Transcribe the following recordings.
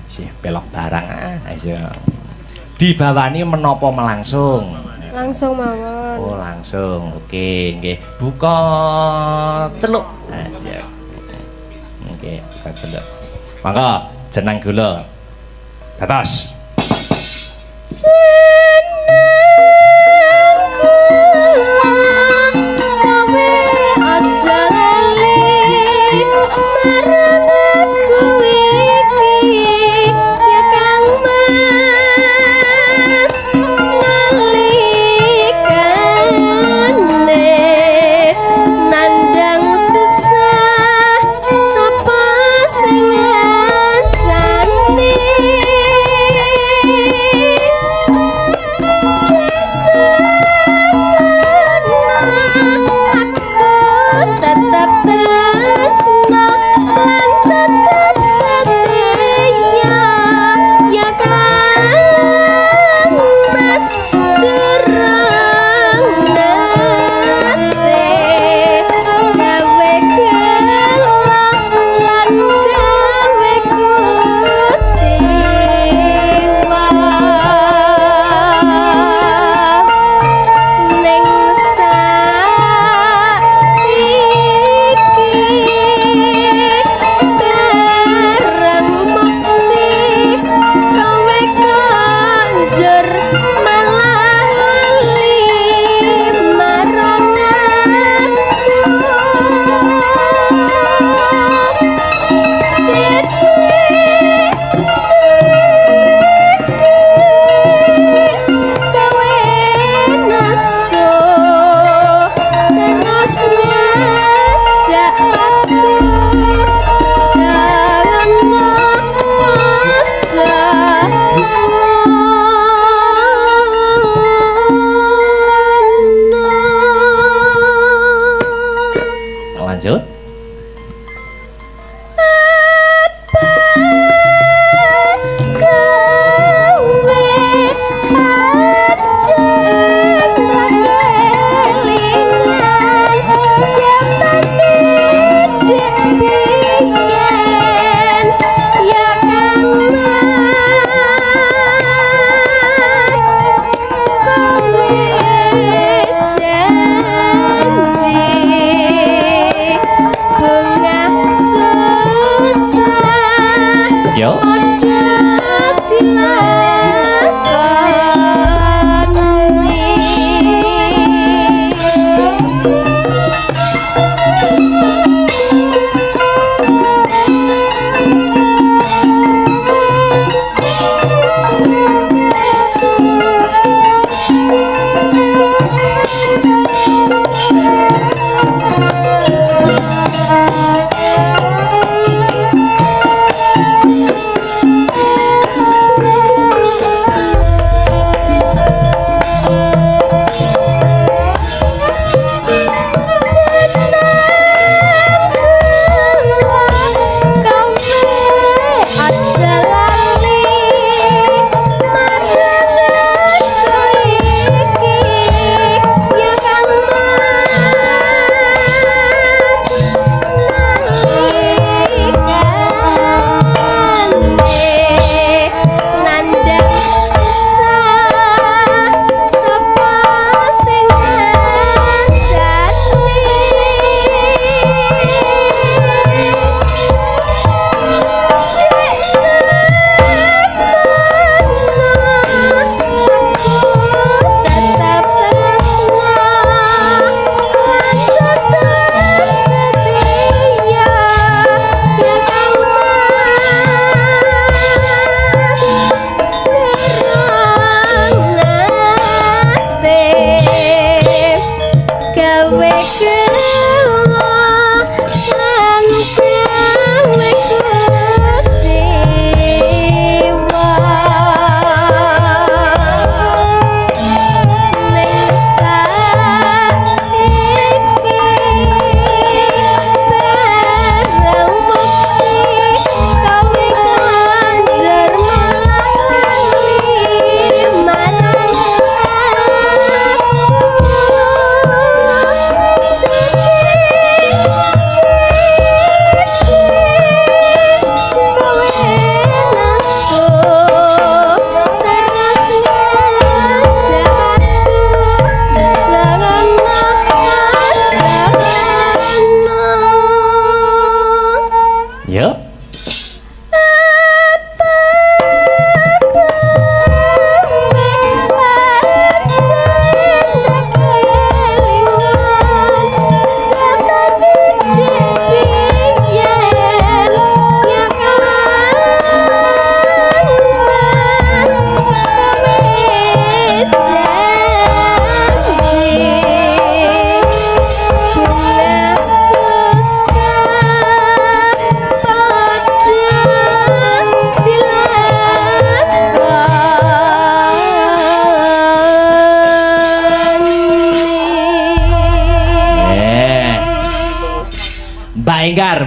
Sih pelok barang aja. Dibawani menapa melangsung? Langsung mawon. Oh, langsung. Oke, nggih. Buka celuk. Siap. Oke, buka celuk. Mangga jeneng gula. Dados.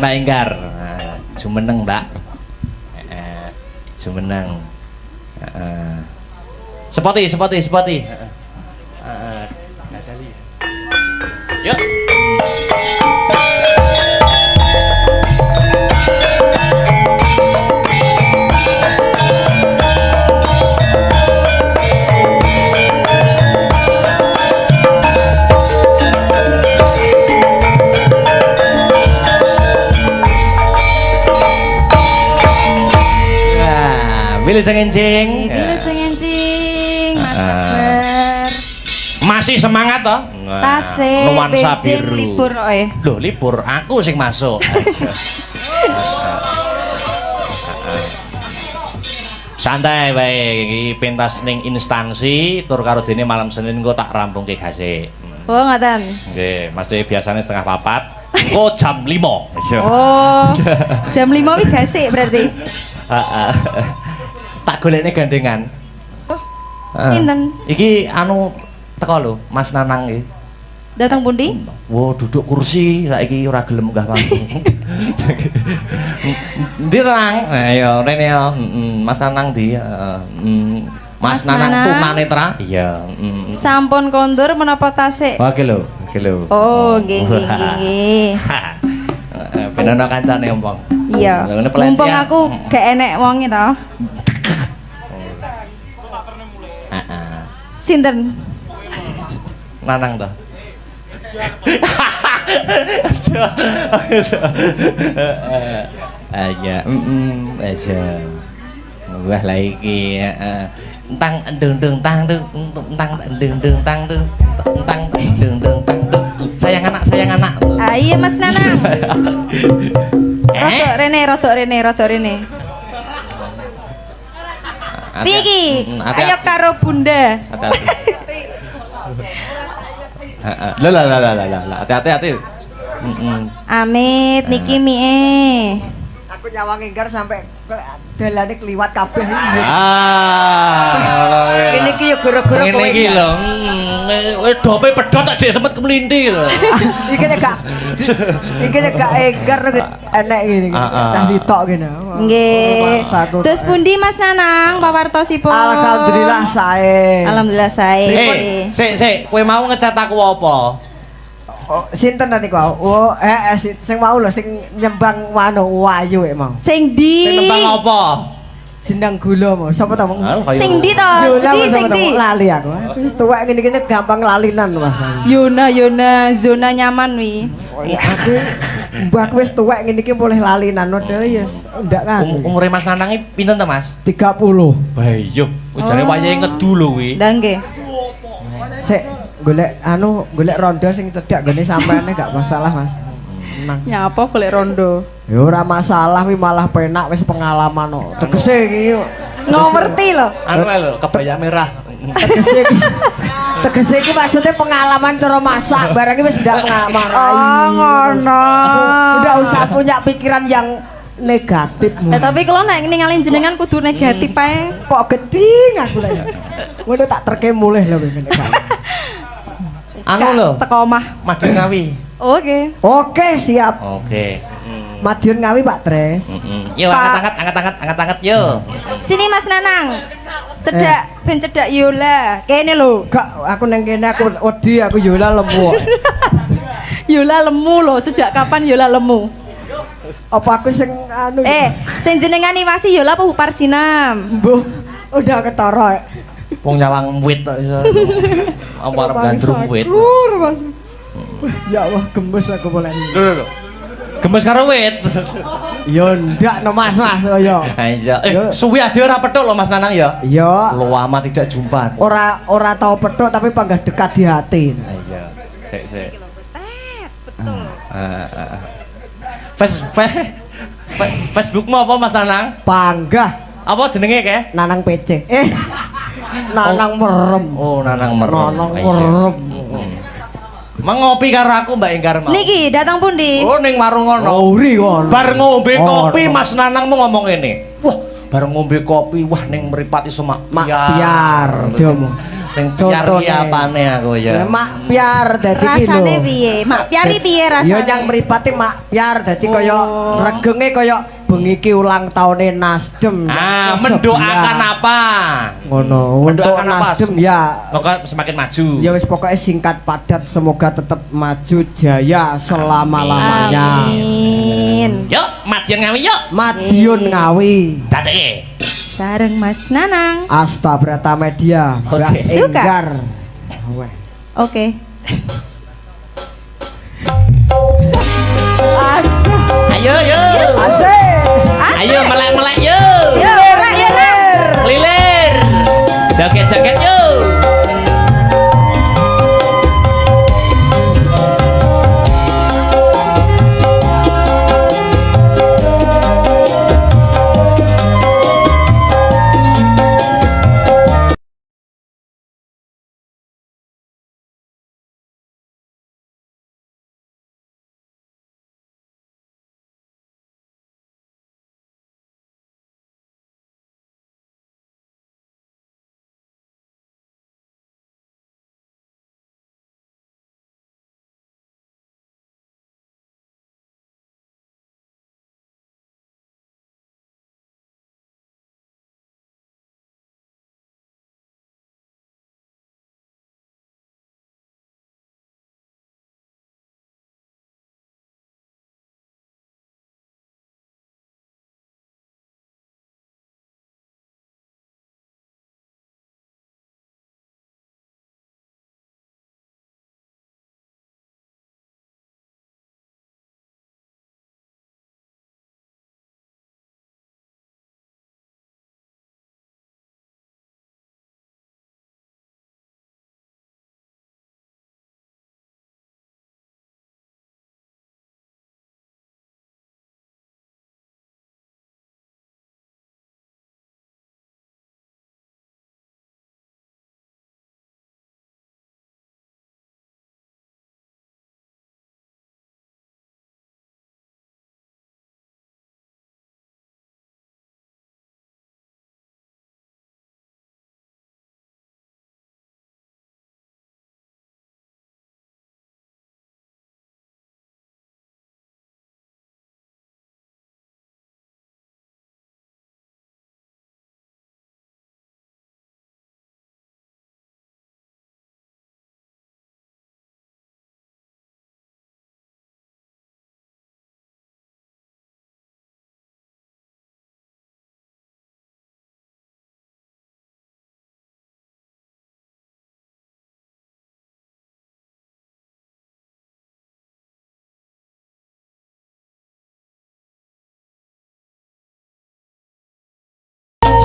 Mbak Enggar. Jumeneng, Mbak. Jumeneng. Sepoti. Yuk. Wilujeng Encing. Wilujeng Encing, Mas Akbar. Masih semangat toh? Tasik, Nuansa benjing, biru. libur oe. Loh, libur, aku sing masuk. Santai wae iki pentas ning instansi tur karo dene malam Senin engko tak rampungke gase. Oh, ngoten. Nggih, Mas Dewi biasanya 3:30. Engko jam 5. Oh. Jam 5 wi gasik berarti. Heeh. Tak golekne gandengan. Oh. Sinten? Iki anu teko lho, Mas Nanang iki. Datang pundi? Wo duduk kursi saiki ora gelem munggah panggung. Ndi Nang? Ayo rene yo. Mas Nanang ndi? Mas Nanang tunanetra? Iya. Sampun kondur menapa tasik? Oke lho, Oh, nggih. Ben ana kancane ompong. Iya. Mumpung aku gak enek wonge to. Heeh. Sinten? Nanang to. Aja, aja. Wah lah iki, tang deng tang deng tang deng tang deng tang deng tang deng. Sayang anak. Ah iya Mas Nanang. Rodok rene. Piye iki? Ayo karo Bunda. Lah, hati-hati. Amit niki mie. Aku nyawang Enggar sampai dalane kliwat kabeh. Ini iki yo gara-gara kowe. Ngene iki lho. Dope pedhot tak jek sempet kemlinti lho. Iki nek gak Enggar enek ngene iki. Cah sitok kene. Nggih. Terus pundi Mas Nanang pawartosipun? Alhamdulillah sae. Alhamdulillah sae. Sik, kowe mau ngecat aku apa? Oh, sinten nanti kau? Oh, sing mau lho sing nyembang wano wayu mau. Sing ndi? Sing nembang apa? Jenang gula mau. Sapa ta mau? Sing ndi to? Sing ndi? Lali aku. Wis tuwek ngene-ngene gampang lalinan Mas. Yona, zona nyaman wi. Aku mbah wis tuwek ngene iki boleh lalinan model ya ndak kan. Umure Mas Nanang iki pinten to, Mas? 30. Bayo, jane wayahe ngedu lho kuwi. Lah nggih. Sik golek rondo sing cedhak gone sampeane gak masalah Mas. Tenang. Nyapa golek rondo? Ya ora masalah wi malah penak wis pengalaman kok. Tegese iki ngerti lho. Anu lho, kebaya merah. Tegese iki maksudnya pengalaman cara masak, barang iki wis ndak ngamarai. Oh, ngono. Udah usah punya pikiran yang negatif. Tapi kalau nek ninggalin jenengan kudu negatif ae. Kok geding aku lho. Ngono tak terke mulih lho ngene. Anu lho, teko omah. Madiun Ngawi. Oke, siap. Oke. Madiun Ngawi Pak Tres. Yo angkat yo. Sini Mas Nanang. Cedak Yola. Kene lho. Gak, aku nang kene aku wedi aku Yola lemu. Yola lemu lho, sejak kapan Yola lemu? Apa aku sing anu? Sing jenengan niwasi Yola apa Huparsinam? Mbuh, udah ketara. Wong nyawang wit kok iso. Apa arep gandrung wit. Ya Allah, gemes aku boleh. Lho. Gemes karo wit. Ya ndak no Mas yo. Iya. Suwi ade ora pethuk lho Mas Nanang ya. Iya. Lama tidak jumpa. Ora tahu pethuk tapi panggah dekat di hati. Iya. Sik. Betul. Facebookmu apa Mas Nanang? Panggah. Apa jenenge ke? Nanang PC. Nanang merem. Oh, Nanang merem. Nanang merem. Mengopi karo aku Mbak Enggar mau. Niki datang pundi? Oh, ning warung ngono. Ori ngono. Bar ngombe kopi Mas Nanang mau ngomong ngene. Wah, bar ngombe kopi wah ning mripat iso mak piar. Diomong. Sing piar Contone. ki apane aku ya. Mak piar dadi ki lho. Rasane piye? Mak piari piye rasane? Ya nyang mripate mak piar dadi kaya regenge kaya bengi ki ulang taune Nasdem. Ah, mendoakan apa? Ngono. Untuk Mendoakan apa? Nasdem ya Pokoknya semakin maju. ya wis pokoknya singkat padat semoga tetap maju jaya selama-lamanya. Amin. Yuk, Madiun Ngawi yuk. Madiun Ngawi. Dadeke. Sareng Mas Nanang. Asta Brata Media. Mbah Suka. Enggar. Weh. Oke. Ayo yuk. Asik. Ayo melek-melek yuk. Yo, ora yo lah. Lilir. Joget-joget yuk.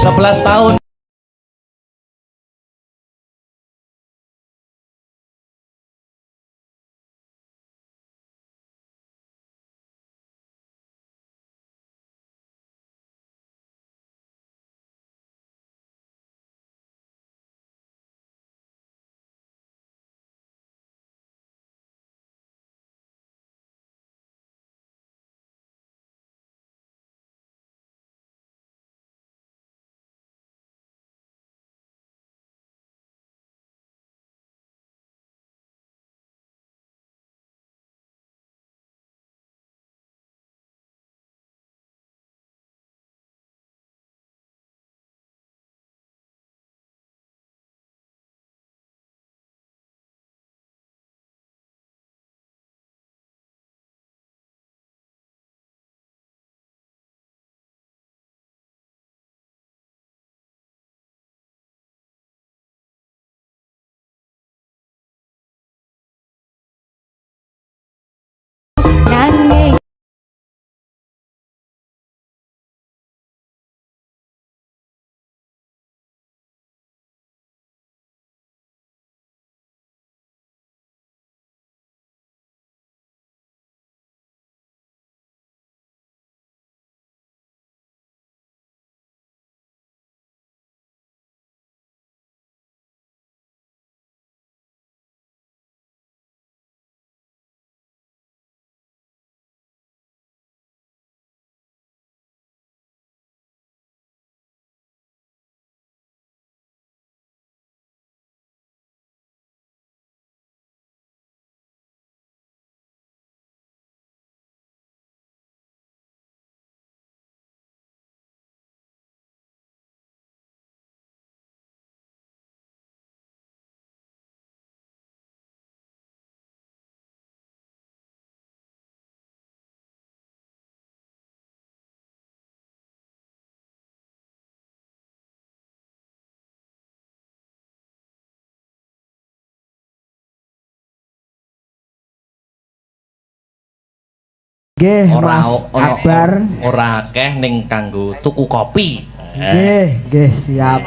Sebelas tahun. Nggih Mas Akbar. Ora akeh ning kanggo tuku kopi. Nggih siap.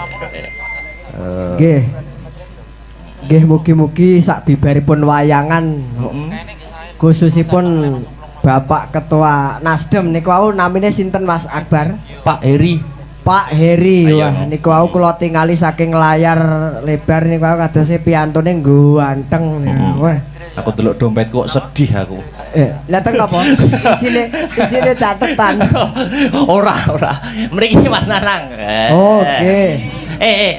Nggih. Nggih mugi-mugi sak bibaripun wayangan khususipun Bapak Ketua Nasdem niku wau namine sinten Mas Akbar? Pak Heri. Pak Heri. Wah niku wau kula tingali saking layar lebar niku wau kadose piyantune ganteng. Wah. Aku delok dompetku kok sedih aku. Lah teng napa? Isine catetan. Ora. Mriki Mas Nanang. Oke.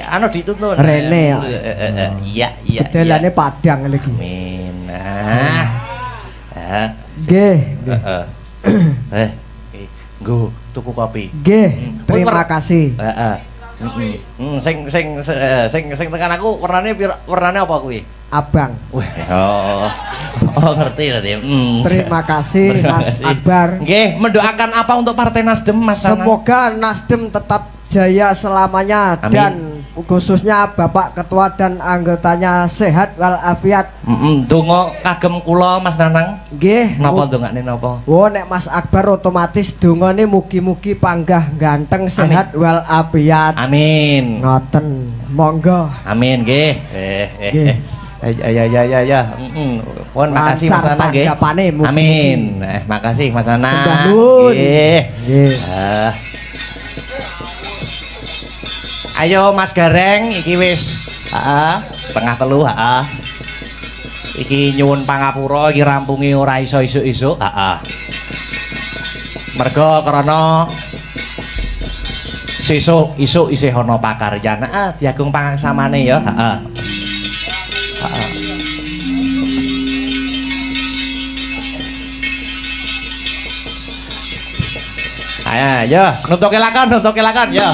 Anu dituntun. Rene ya. Iya. Bedelane Padang lagi. Amin. Nggih. Nggo tuku kopi. Nggih, terima kasih. Sing tekan aku warnane apa kuwi? Abang. Wah. Oh, ngerti. Terima kasih Mas Akbar. Nggih, mendoakan apa untuk Partai Nasdem Mas Nanang? Semoga Nasdem tetap jaya selamanya. Amin. Dan khususnya Bapak Ketua dan anggotanya sehat walafiat. Donga kagem kula Mas Nanang. Nggih. Napa ndongakne napa? Oh nek Mas Akbar otomatis dongane mugi-mugi panggah ganteng sehat walafiat. Amin. Ngoten. Monggo. Amin nggih. Ya. Pun makasih Mas Nanang nggih. Amin. Makasih Mas Nanang. Sembah nuwun. Nggih. Ayo Mas Gareng iki wis setengah telu iki nyuwun pangapura iki rampunge ora iso isuk-isuk mergo krana sesuk isuk isih ana pakaryan diagung pangaksamane ya ayo nutuke lakon ya.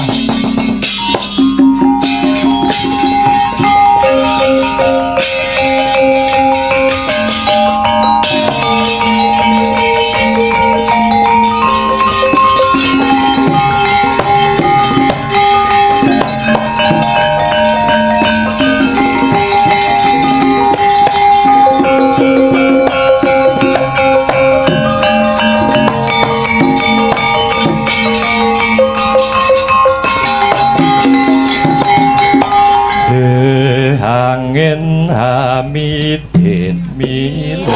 Angin hamidin milih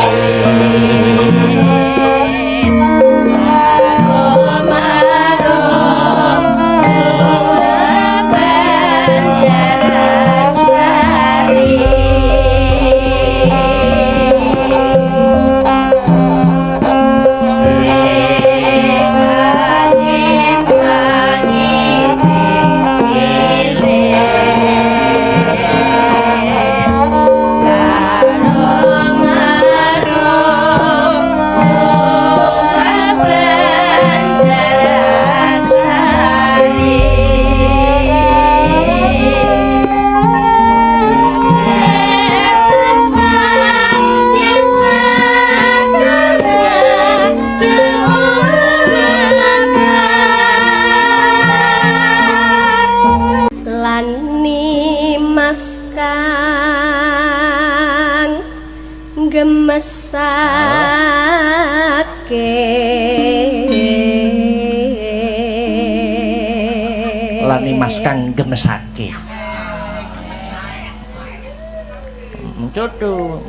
lani mas kang gemesake jodoh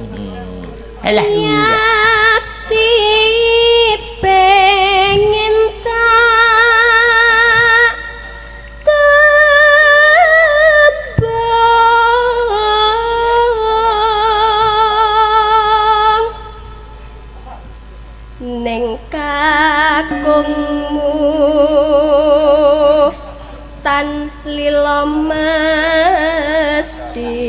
alah Yati pengen tak tebong neng kakungmu tan lilo mesti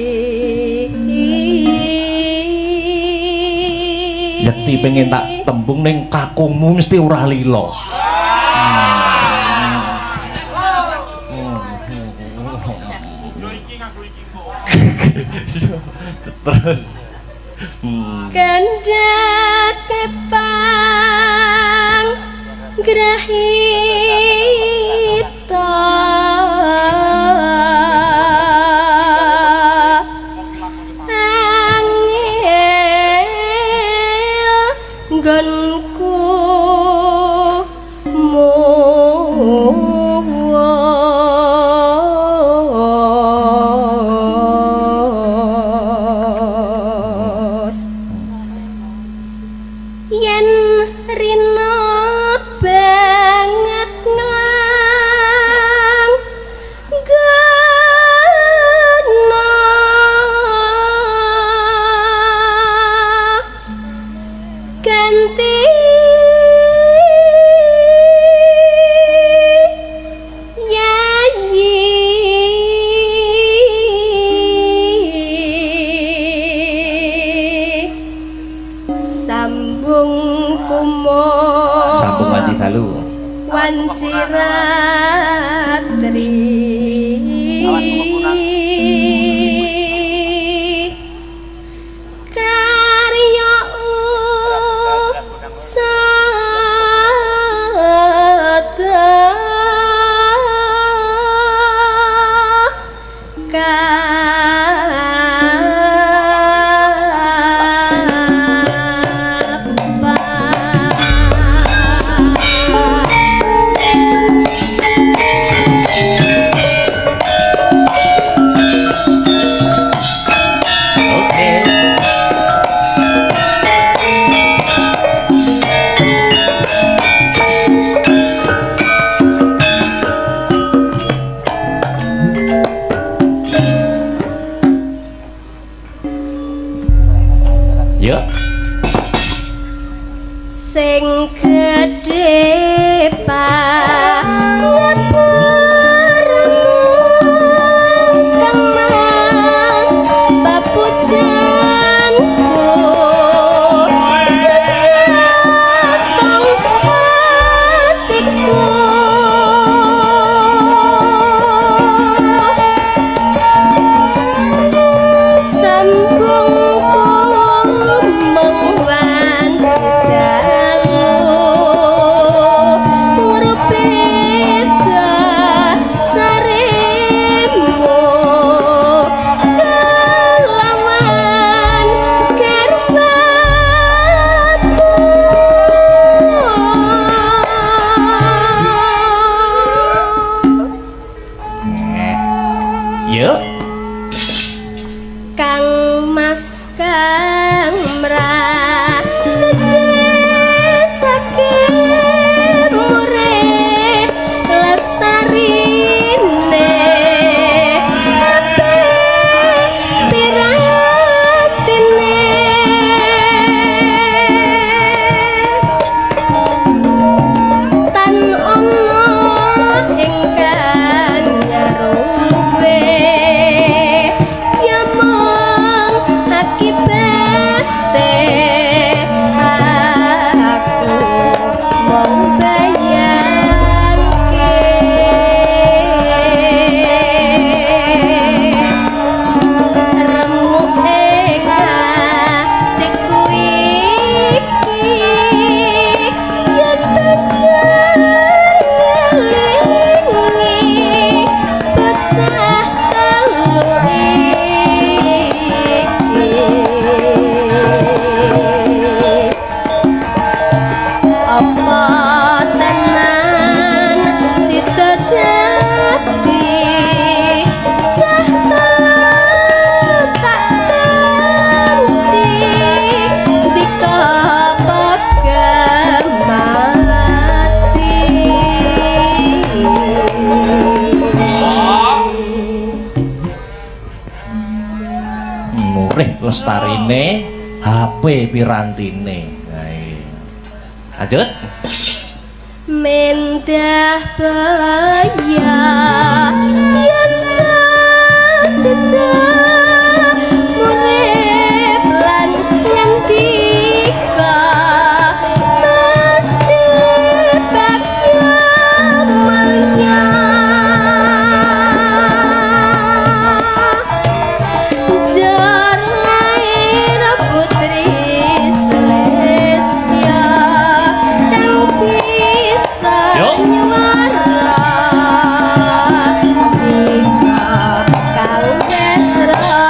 Yakti pengen tak tembung ning kakungmu mesti ora lilo. Terus Kendak kepang grahita angel nggonku Yuk. Sing gedhe pangan kang mas papujanku jejatong hatiku sambungku mengwanci dalu ngrupita saremu kelawan karepmu Yuk. Kang Mas Kang mrane saking mure lestarine ape piratine tan ono ingkang nyaruwe yamong akibate aku mung bayangke remuk ing atiku iki yen pancen ngelingi bocah telu iki apa tenan sida dadi cah telu tak ganti dika Murih lestarine HP pirantine. Nah, iya. Lanjut. mendah baya yen sida urip lan ngendika mesti bagya malya jar lair putri Selestia kang bisa Yuk. nyuara dika kang besra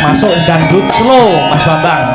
Masuk dangdut slow Mas Bambang.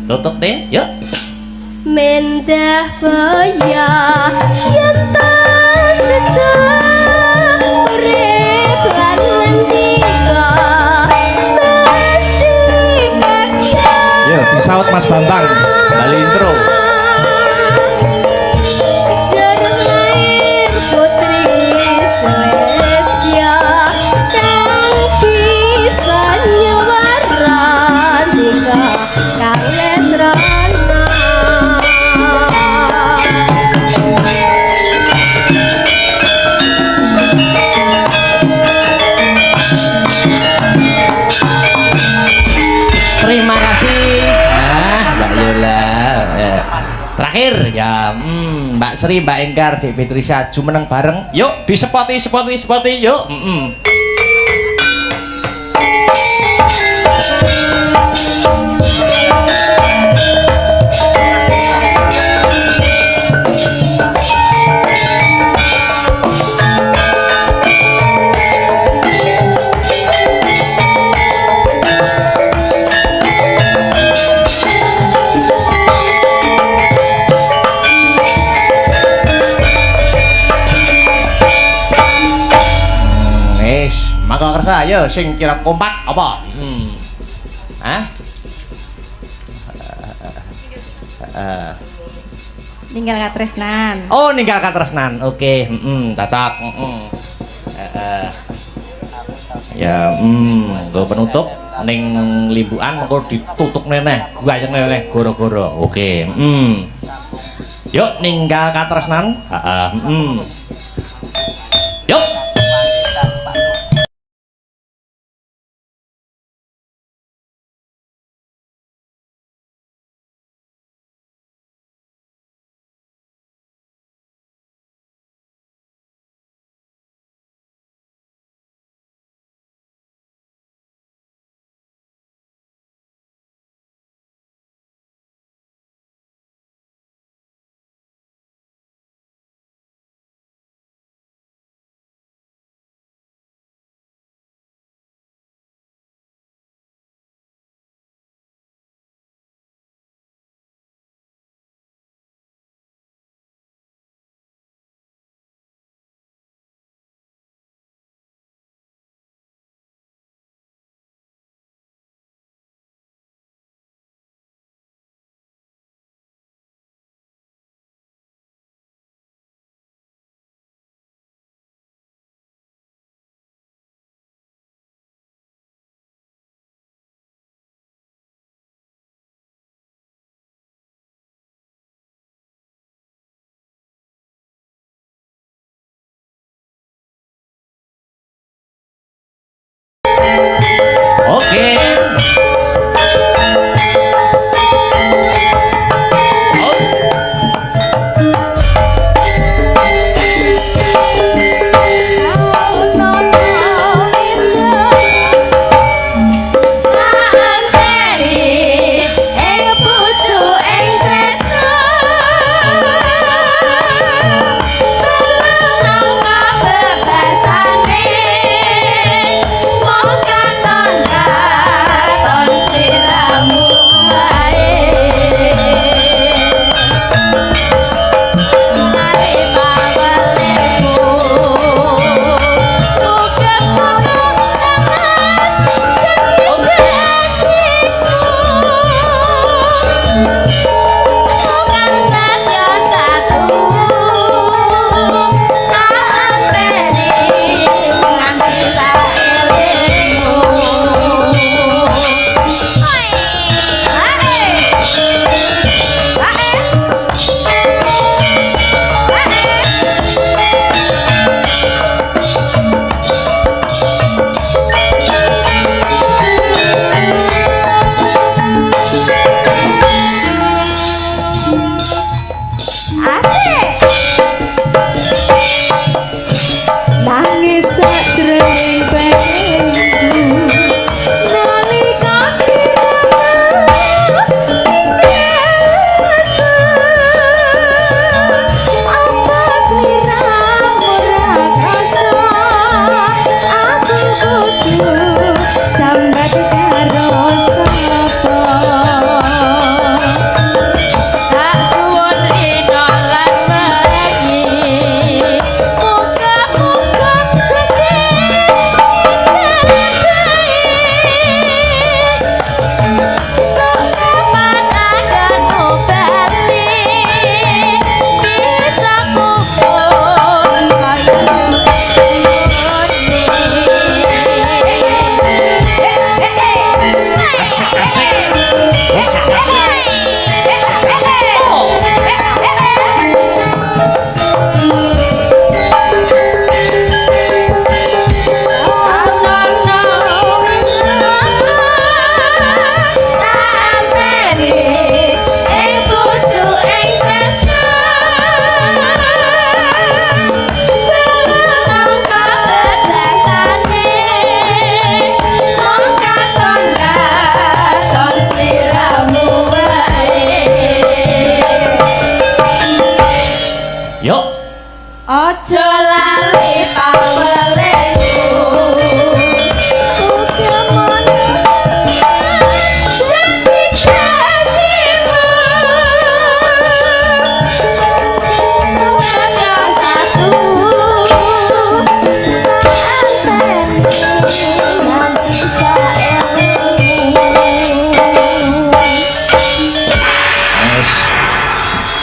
tutup deh yuk mendah baya yen ta seda urip lan ngendika mesti bakya yuk disaut Mas Bambang bali intro Jernair putri Celestia kang bisa nyewarantika kalesrana terima kasih Mbak Yola terakhir ya Mbak Sri Mbak Enggar Dek Beatrice jumeneng bareng yuk disepoti yuk maka kersa ya sing kira kompak apa hah Ninggal katresnan. oh ninggal katresnan oke cocok ya gue penutup ning limbuan mengko ditutup neneh gayeng neneh goro-goro oke yuk ninggal katresnan yuk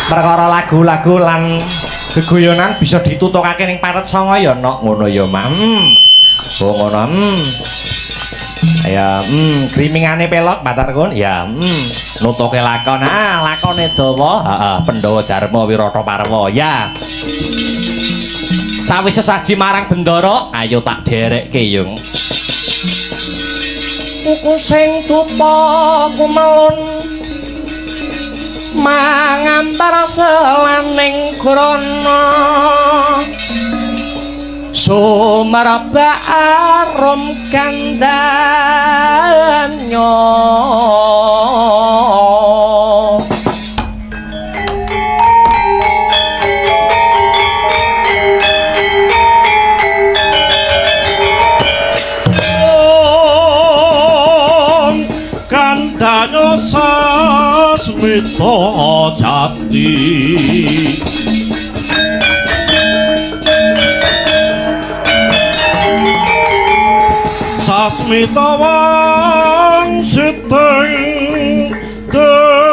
perkara lagu-lagu lan gegoyonan bisa ditutukake ning paret sanga ya nok ngono ya mak oh ngono ya grimingane pelok batar kun ya nutuke lakon lakone dawa heeh Pandhawa Darma Wirata Parwa ya sawise saji marang bendara ayo tak derekke yung kuku sing tupa kumelun mangambar selaning grana sumerba arum kandhanya kandhanya sasmita jati sasmita wang siteng dewa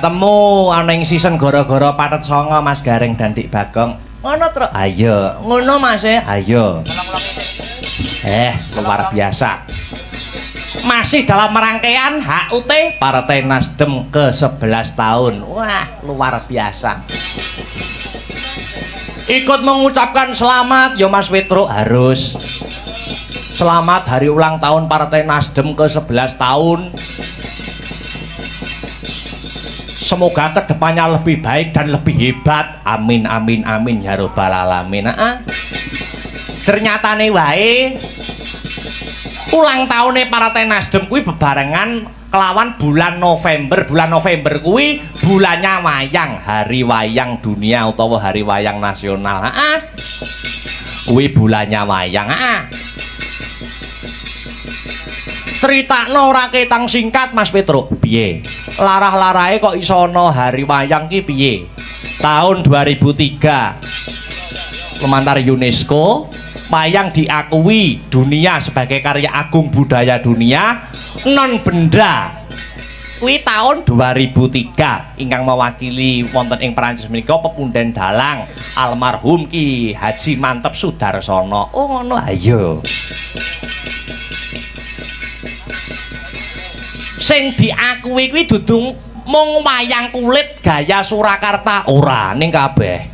ketemu ana ing season gara-gara patet songo Mas Gareng dan Dik Bagong ngono terus ayo ngono Mas ayo luar biasa masih dalam rangkaian HUT Partai Nasdem ke 11 tahun wah luar biasa ikut mengucapkan selamat ya Mas Petro harus selamat hari ulang tahun Partai Nasdem ke 11 tahun semoga kedepannya lebih baik dan lebih hebat amin amin amin ya robbal alamin ternyata nih wae ulang tahunnya Partai Nasdem kuwi bebarengan kelawan bulan November kuwi bulannya wayang hari wayang dunia utawa hari wayang nasional kuwi bulannya wayang critakno ora ketang singkat Mas Petro piye larah-larahe kok iso ana hari wayang ki piye tahun 2003 lumantar UNESCO wayang diakui dunia sebagai karya agung budaya dunia non benda kuwi tahun 2003 ingkang mewakili wonten ing Perancis menika pepundhen dalang almarhum Ki Haji Mantep Sudarsono oh ngono ayo sing diakui kuwi dudu mung wayang kulit gaya Surakarta ora ning kabeh